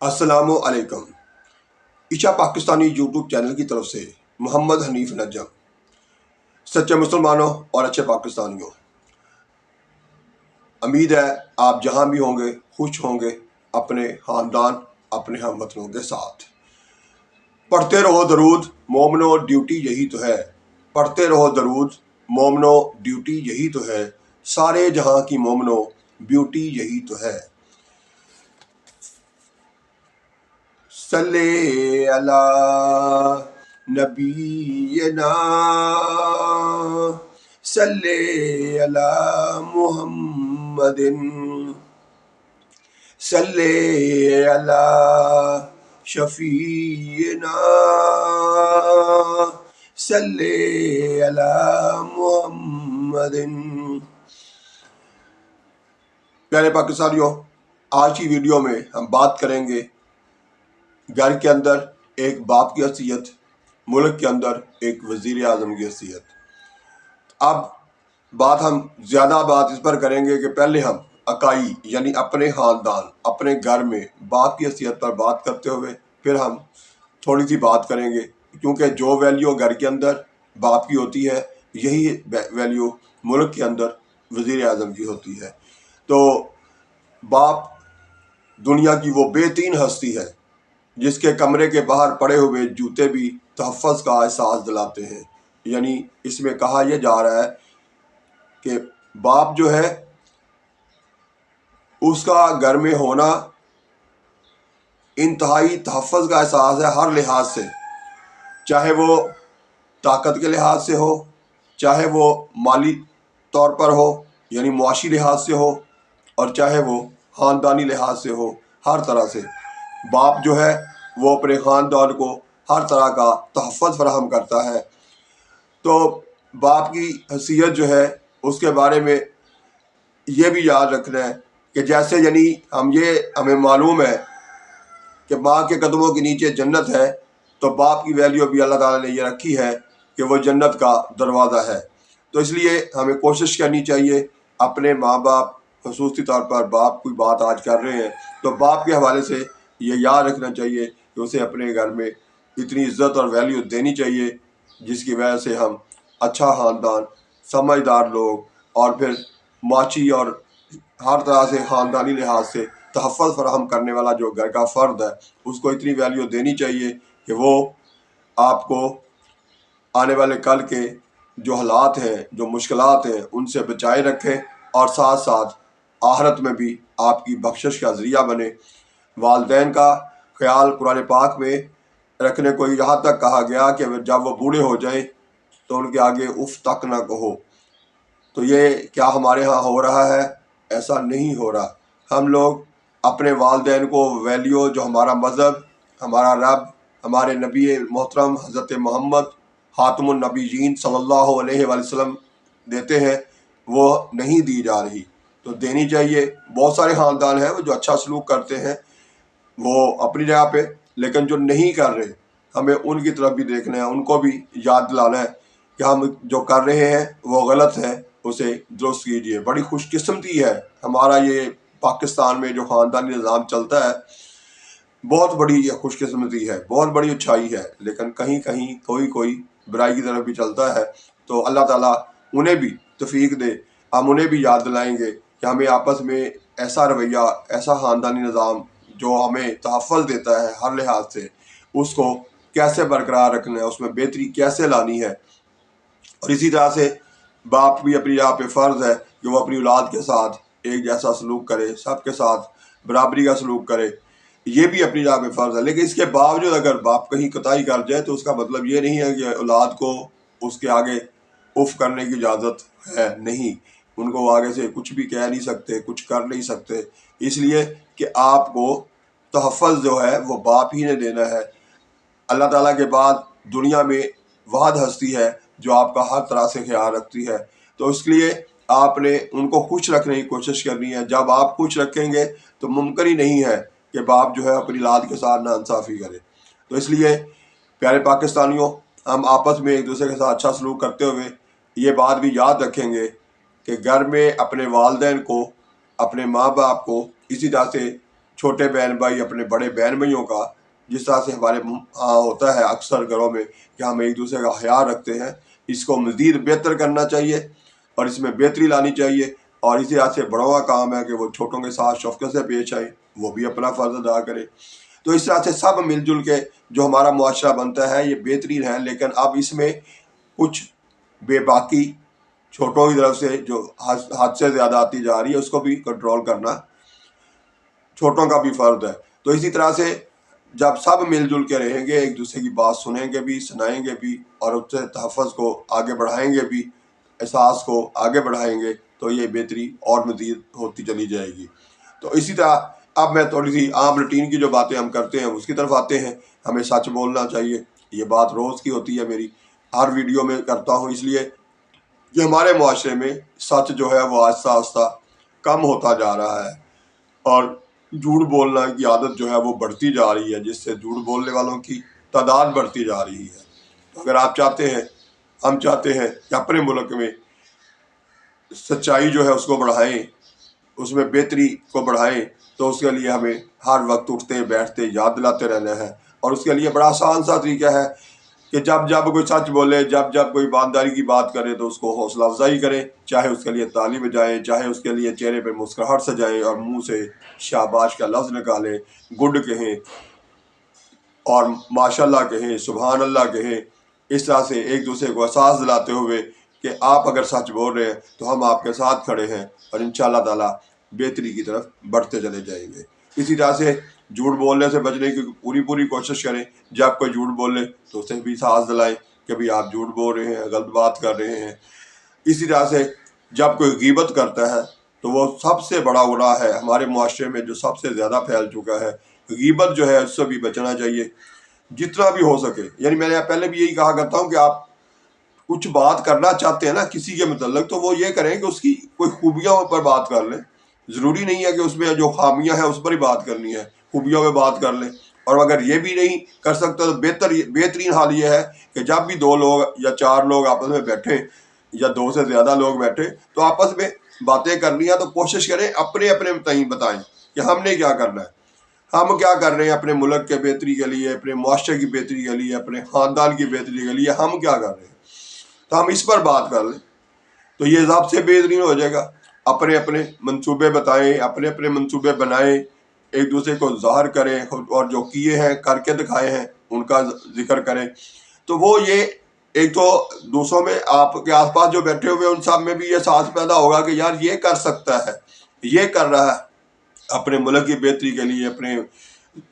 السلام علیکم۔ ایشا Pakistani YouTube channel کی طرف سے محمد حنیف نجم۔ سچے مسلمانوں اور اچھے پاکستانیوں، امید ہے آپ جہاں بھی ہوں گے خوش ہوں گے اپنے خاندان اپنے ہم وطنوں کے ساتھ۔ پڑھتے رہو درود مومنو، ڈیوٹی یہی تو ہے۔ پڑھتے رہو درود مومنو، ڈیوٹی یہی تو ہے۔ سارے جہاں کی مومنو، بیوٹی یہی تو ہے۔ صلی علی نبینا، صلی علی محمد، صلی علی شفیعنا، صلی علی محمد۔ پیارے پاکستانیوں، آج کی ویڈیو میں ہم بات کریں گے گھر کے اندر ایک باپ کی حیثیت، ملک کے اندر ایک وزیر اعظم کی حیثیت۔ اب ہم زیادہ بات اس پر کریں گے کہ پہلے ہم اکائی یعنی اپنے خاندان اپنے گھر میں باپ کی حیثیت پر بات کرتے ہوئے پھر ہم تھوڑی سی بات کریں گے، کیونکہ جو ویلیو گھر کے اندر باپ کی ہوتی ہے یہی ویلیو ملک کے اندر وزیر اعظم کی ہوتی ہے۔ تو باپ دنیا کی وہ بہترین ہستی ہے جس کے کمرے کے باہر پڑے ہوئے جوتے بھی تحفظ کا احساس دلاتے ہیں۔ یعنی اس میں کہا یہ جا رہا ہے کہ باپ جو ہے اس کا گھر میں ہونا انتہائی تحفظ کا احساس ہے ہر لحاظ سے، چاہے وہ طاقت کے لحاظ سے ہو، چاہے وہ مالی طور پر ہو یعنی معاشی لحاظ سے ہو، اور چاہے وہ خاندانی لحاظ سے ہو۔ ہر طرح سے باپ جو ہے وہ اپنے خاندان کو ہر طرح کا تحفظ فراہم کرتا ہے۔ تو باپ کی حیثیت جو ہے اس کے بارے میں یہ بھی یاد رکھنا ہے کہ جیسے یعنی ہمیں معلوم ہے کہ ماں کے قدموں کے نیچے جنت ہے، تو باپ کی ویلیو بھی اللہ تعالیٰ نے یہ رکھی ہے کہ وہ جنت کا دروازہ ہے۔ تو اس لیے ہمیں کوشش کرنی چاہیے اپنے ماں باپ، خصوصی طور پر باپ کوئی بات آج کر رہے ہیں تو باپ کے حوالے سے یہ یاد رکھنا چاہیے کہ اسے اپنے گھر میں اتنی عزت اور ویلیو دینی چاہیے جس کی وجہ سے ہم اچھا خاندان، سمجھدار لوگ، اور پھر معاشی اور ہر طرح سے خاندانی لحاظ سے تحفظ فراہم کرنے والا جو گھر کا فرد ہے اس کو اتنی ویلیو دینی چاہیے کہ وہ آپ کو آنے والے کل کے جو حالات ہیں، جو مشکلات ہیں، ان سے بچائے رکھے، اور ساتھ ساتھ آخرت میں بھی آپ کی بخشش کا ذریعہ بنے۔ والدین کا خیال قرآن پاک میں رکھنے کو یہاں تک کہا گیا کہ جب وہ بوڑھے ہو جائیں تو ان کے آگے اف تک نہ کہو۔ تو یہ کیا ہمارے ہاں ہو رہا ہے؟ ایسا نہیں ہو رہا۔ ہم لوگ اپنے والدین کو ویلیو جو ہمارا مذہب، ہمارا رب، ہمارے نبی محترم حضرت محمد خاتم النبیین صلی اللہ علیہ وآلہ وسلم دیتے ہیں وہ نہیں دی جا رہی، تو دینی چاہیے۔ بہت سارے خاندان ہیں جو اچھا سلوک کرتے ہیں وہ اپنی جگہ پہ، لیکن جو نہیں کر رہے ہمیں ان کی طرف بھی دیکھنا ہے، ان کو بھی یاد دلانا ہے کہ ہم جو کر رہے ہیں وہ غلط ہے، اسے درست کیجیے۔ بڑی خوش قسمتی ہے ہمارا یہ پاکستان میں جو خاندانی نظام چلتا ہے، بہت بڑی یہ خوش قسمتی ہے، بہت بڑی اچھائی ہے، لیکن کہیں کہیں کوئی برائی کی طرف بھی چلتا ہے۔ تو اللہ تعالیٰ انہیں بھی توفیق دے، ہم انہیں بھی یاد دلائیں گے کہ ہمیں آپس میں ایسا رویہ، ایسا خاندانی نظام جو ہمیں تحفظ دیتا ہے ہر لحاظ سے، اس کو کیسے برقرار رکھنا ہے، اس میں بہتری کیسے لانی ہے۔ اور اسی طرح سے باپ بھی اپنی جگہ پہ فرض ہے کہ وہ اپنی اولاد کے ساتھ ایک جیسا سلوک کرے، سب کے ساتھ برابری کا سلوک کرے، یہ بھی اپنی جگہ پہ فرض ہے۔ لیکن اس کے باوجود اگر باپ کہیں کوتاہی کر جائے تو اس کا مطلب یہ نہیں ہے کہ اولاد کو اس کے آگے اف کرنے کی اجازت ہے، نہیں، ان کو آگے سے کچھ بھی کہہ نہیں سکتے، کچھ کر نہیں سکتے، اس لیے کہ آپ کو تحفظ جو ہے وہ باپ ہی نے دینا ہے۔ اللہ تعالیٰ کے بعد دنیا میں واحد ہستی ہے جو آپ کا ہر طرح سے خیال رکھتی ہے، تو اس لیے آپ نے ان کو خوش رکھنے کی کوشش کرنی ہے۔ جب آپ خوش رکھیں گے تو ممکن ہی نہیں ہے کہ باپ جو ہے اپنی اولاد کے ساتھ ناانصافی کرے۔ تو اس لیے پیارے پاکستانیوں، ہم آپس میں ایک دوسرے کے ساتھ اچھا سلوک کرتے ہوئے یہ بات بھی یاد رکھیں گے کہ گھر میں اپنے والدین کو، اپنے ماں باپ کو اسی طرح سے چھوٹے بہن بھائی اپنے بڑے بہن بھائیوں کا جس طرح سے ہمارے ہوتا ہے اکثر گھروں میں کہ ہم ایک دوسرے کا خیال رکھتے ہیں، اس کو مزید بہتر کرنا چاہیے اور اس میں بہتری لانی چاہیے. اور اسی طرح سے بڑوں کا کام ہے کہ وہ چھوٹوں کے ساتھ شفقت سے پیش آئے، وہ بھی اپنا فرض ادا کرے. تو اس طرح سے سب مل جل کے جو ہمارا معاشرہ بنتا ہے یہ بہترین ہے. لیکن اب اس میں کچھ بے باکی چھوٹوں کی طرف سے جو حد سے زیادہ آتی جا رہی ہے اس کو بھی کنٹرول کرنا چھوٹوں کا بھی فرض ہے. تو اسی طرح سے جب سب مل جل کے رہیں گے، ایک دوسرے کی بات سنیں گے بھی، سنائیں گے بھی، اور اس سے تحفظ کو آگے بڑھائیں گے بھی، احساس کو آگے بڑھائیں گے، تو یہ بہتری اور مزید ہوتی چلی جائے گی. تو اسی طرح اب میں تھوڑی سی عام روٹین کی جو باتیں ہم کرتے ہیں اس کی طرف آتے ہیں. ہمیں سچ بولنا چاہیے. یہ بات روز کی ہوتی ہے، میری ہر ویڈیو میں کرتا ہوں، اس لیے کہ ہمارے معاشرے میں سچ جو ہے وہ آہستہ آہستہ کم ہوتا جا رہا ہے اور جھوٹ بولنا کی عادت جو ہے وہ بڑھتی جا رہی ہے، جس سے جھوٹ بولنے والوں کی تعداد بڑھتی جا رہی ہے. تو اگر آپ چاہتے ہیں، ہم چاہتے ہیں کہ اپنے ملک میں سچائی جو ہے اس کو بڑھائیں، اس میں بہتری کو بڑھائیں، تو اس کے لیے ہمیں ہر وقت اٹھتے بیٹھتے یاد دلاتے رہنا ہے. اور اس کے لیے بڑا آسان سا طریقہ ہے کہ جب جب کوئی سچ بولے، جب جب کوئی ایمانداری کی بات کرے تو اس کو حوصلہ افزائی کریں، چاہے اس کے لیے تالی بجائیں، چاہے اس کے لیے چہرے پہ مسکراہٹ سجائیں اور منہ سے شاباش کا لفظ نکالیں، گڈ کہیں اور ماشاء اللہ کہیں، سبحان اللہ کہیں. اس طرح سے ایک دوسرے کو احساس دلاتے ہوئے کہ آپ اگر سچ بول رہے ہیں تو ہم آپ کے ساتھ کھڑے ہیں اور انشاءاللہ تعالیٰ بہتری کی طرف بڑھتے چلے جائیں گے. اسی طرح سے جھوٹ بولنے سے بچنے کی پوری کوشش کریں. جب کوئی جھوٹ بولے تو اسے بھی احساس دلائیں کہ بھی آپ جھوٹ بول رہے ہیں، غلط بات کر رہے ہیں. اسی طرح سے جب کوئی غیبت کرتا ہے تو وہ سب سے بڑا گناہ ہے ہمارے معاشرے میں، جو سب سے زیادہ پھیل چکا ہے. غیبت جو ہے اس سے بھی بچنا چاہیے جتنا بھی ہو سکے. یعنی میں نے پہلے بھی یہی کہا کرتا ہوں کہ آپ کچھ بات کرنا چاہتے ہیں نا کسی کے متعلق، تو وہ یہ کریں کہ اس کی کوئی خوبیوں پر بات کر لیں. ضروری نہیں ہے کہ اس میں جو خامیاں ہیں اس پر ہی بات کرنی ہے، خوبیوں پہ بات کر لیں. اور اگر یہ بھی نہیں کر سکتا تو بہترین حال یہ ہے کہ جب بھی 2 لوگ یا 4 لوگ آپس میں بیٹھیں یا 2 سے زیادہ لوگ بیٹھے تو آپس میں باتیں کرنی ہے تو کوشش کریں اپنے اپنے متعین بتائیں کہ ہم نے کیا کرنا ہے، ہم کیا کر رہے ہیں اپنے ملک کے بہتری کے لیے، اپنے معاشرے کی بہتری کے لیے، اپنے خاندان کی بہتری کے لیے ہم کیا کر رہے ہیں. تو ہم اس پر بات کر لیں تو یہ سب سے بہترین ہو جائے گا. اپنے اپنے منصوبے بتائیں، اپنے اپنے منصوبے بنائیں، ایک دوسرے کو ظاہر کریں اور جو کیے ہیں کر کے دکھائے ہیں ان کا ذکر کریں. تو وہ یہ ایک تو دوسروں میں آپ کے آس پاس جو بیٹھے ہوئے ان سب میں بھی یہ احساس پیدا ہوگا کہ یار یہ کر سکتا ہے، یہ کر رہا ہے اپنے ملک کی بہتری کے لیے، اپنے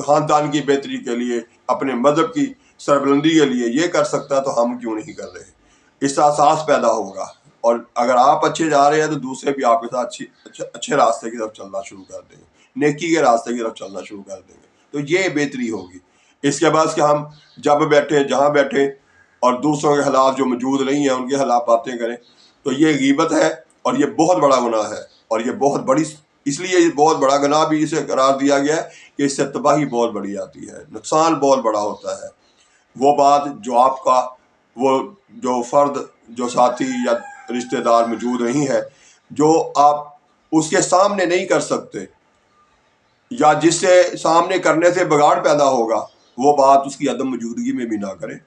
خاندان کی بہتری کے لیے، اپنے مذہب کی سربلندی کے لیے یہ کر سکتا ہے تو ہم کیوں نہیں کر رہے. اس کا احساس پیدا ہوگا اور اگر آپ اچھے جا رہے ہیں تو دوسرے بھی آپ کے ساتھ اچھے راستے کی طرف چلنا شروع کر دیں گے، نیکی کے راستے کی طرف چلنا شروع کر دیں گے. تو یہ بہتری ہوگی. اس کے بعد کہ ہم جب بیٹھے جہاں بیٹھے اور دوسروں کے خلاف جو موجود نہیں ہیں ان کے خلاف باتیں کریں تو یہ غیبت ہے اور یہ بہت بڑا گناہ ہے. اور یہ بہت بڑی، اس لیے یہ بہت بڑا گناہ بھی اسے قرار دیا گیا ہے کہ اس سے تباہی بہت بڑی آتی ہے، نقصان بہت بڑا ہوتا ہے. وہ بات جو آپ کا وہ جو فرد جو ساتھی یا رشتہ دار موجود نہیں ہے جو آپ اس کے سامنے نہیں کر سکتے یا جس سے سامنے کرنے سے بگاڑ پیدا ہوگا، وہ بات اس کی عدم موجودگی میں بھی نہ کریں.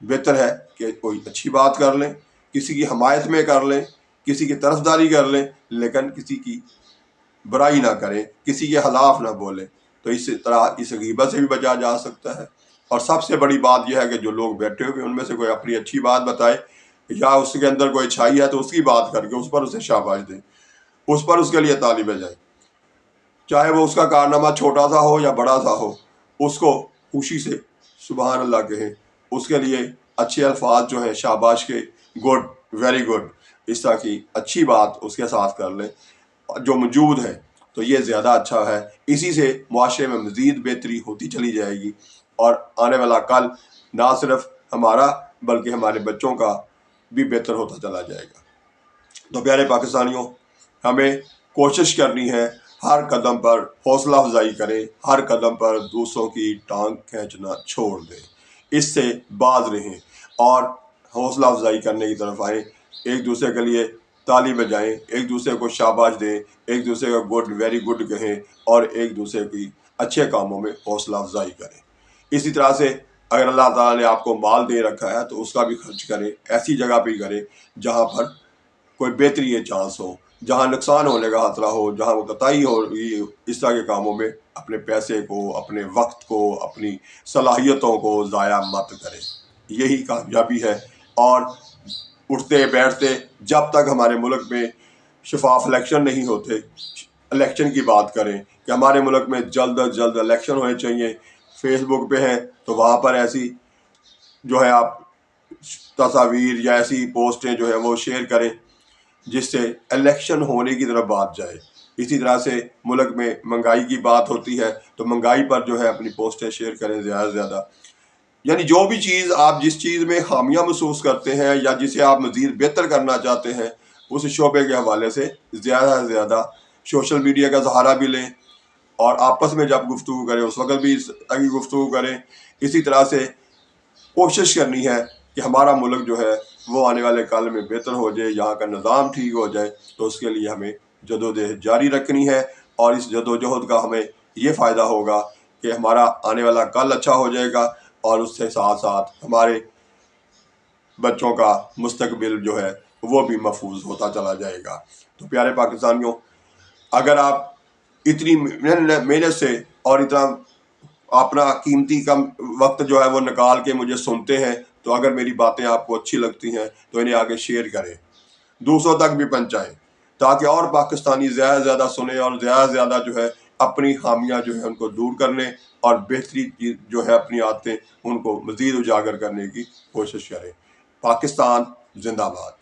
بہتر ہے کہ کوئی اچھی بات کر لیں، کسی کی حمایت میں کر لیں، کسی کی طرفداری کر لیں، لیکن کسی کی برائی نہ کریں، کسی کے خلاف نہ بولیں. تو اس طرح اس غیبت سے بھی بچا جا سکتا ہے. اور سب سے بڑی بات یہ ہے کہ جو لوگ بیٹھے ہوئے ان میں سے کوئی اپنی اچھی بات بتائے یا اس کے اندر کوئی اچھائی ہے تو اس کی بات کر کے اس پر اسے شاباش دیں، اس پر اس کے لیے تالی بجائیں، چاہے وہ اس کا کارنامہ چھوٹا سا ہو یا بڑا سا ہو، اس کو خوشی سے سبحان اللہ کہیں، اس کے لیے اچھے الفاظ جو ہیں شاباش کے، گڈ، ویری گڈ، اس طرح کی اچھی بات اس کے ساتھ کر لیں جو موجود ہے. تو یہ زیادہ اچھا ہے. اسی سے معاشرے میں مزید بہتری ہوتی چلی جائے گی اور آنے والا کل نہ صرف ہمارا بلکہ ہمارے بچوں کا بھی بہتر ہوتا چلا جائے گا. تو پیارے پاکستانیوں، ہمیں کوشش کرنی ہے ہر قدم پر حوصلہ افزائی کریں، ہر قدم پر دوسروں کی ٹانگ کھینچنا چھوڑ دیں، اس سے باز رہیں اور حوصلہ افزائی کرنے کی طرف آئیں. ایک دوسرے کے لیے تالی بجائیں، ایک دوسرے کو شاباش دیں، ایک دوسرے کو گڈ ویری گڈ کہیں، اور ایک دوسرے کی اچھے کاموں میں حوصلہ افزائی کریں۔ اسی طرح سے اگر اللہ تعالیٰ نے آپ کو مال دے رکھا ہے تو اس کا بھی خرچ کریں، ایسی جگہ پہ کریں جہاں پر کوئی بہتری ہے چانس ہو، جہاں نقصان ہونے کا خطرہ ہو، جہاں کوتاہی ہو رہی، اس طرح کے کاموں میں اپنے پیسے کو، اپنے وقت کو، اپنی صلاحیتوں کو ضائع مت کریں۔ یہی کامیابی ہے۔ اور اٹھتے بیٹھتے جب تک ہمارے ملک میں شفاف الیکشن نہیں ہوتے، الیکشن کی بات کریں کہ ہمارے ملک میں جلد از جلد الیکشن ہونے چاہیے۔ فیس بک پہ ہیں تو وہاں پر ایسی جو ہے آپ تصاویر یا ایسی پوسٹیں جو ہے وہ شیئر کریں جس سے الیکشن ہونے کی طرف بات جائے۔ اسی طرح سے ملک میں مہنگائی کی بات ہوتی ہے تو مہنگائی پر جو ہے اپنی پوسٹیں شیئر کریں زیادہ سے زیادہ۔ یعنی جو بھی چیز آپ جس چیز میں خامیاں محسوس کرتے ہیں یا جسے آپ مزید بہتر کرنا چاہتے ہیں، اس شعبے کے حوالے سے زیادہ سے زیادہ سوشل میڈیا کا سہارا بھی لیں، اور آپس میں جب گفتگو کریں اس وقت بھی اس طرح کی گفتگو کریں۔ اسی طرح سے کوشش کرنی ہے کہ ہمارا ملک جو ہے وہ آنے والے کال میں بہتر ہو جائے، یہاں کا نظام ٹھیک ہو جائے، تو اس کے لیے ہمیں جدوجہد جاری رکھنی ہے۔ اور اس جدوجہد کا ہمیں یہ فائدہ ہوگا کہ ہمارا آنے والا کل اچھا ہو جائے گا، اور اس سے ساتھ ساتھ ہمارے بچوں کا مستقبل جو ہے وہ بھی محفوظ ہوتا چلا جائے گا۔ تو پیارے پاکستانیوں، اگر آپ اتنی محنت سے اور اتنا اپنا قیمتی کم وقت جو ہے وہ نکال کے مجھے سنتے ہیں، تو اگر میری باتیں آپ کو اچھی لگتی ہیں تو انہیں آگے شیئر کریں، دوسروں تک بھی پہنچائیں، تاکہ اور پاکستانی زیادہ سے زیادہ سنیں اور زیادہ سے زیادہ جو ہے اپنی خامیاں جو ہے ان کو دور کر لیں، اور بہتری جو ہے اپنی عادتیں ان کو مزید اجاگر کرنے کی کوشش کریں۔ پاکستان زندہ باد۔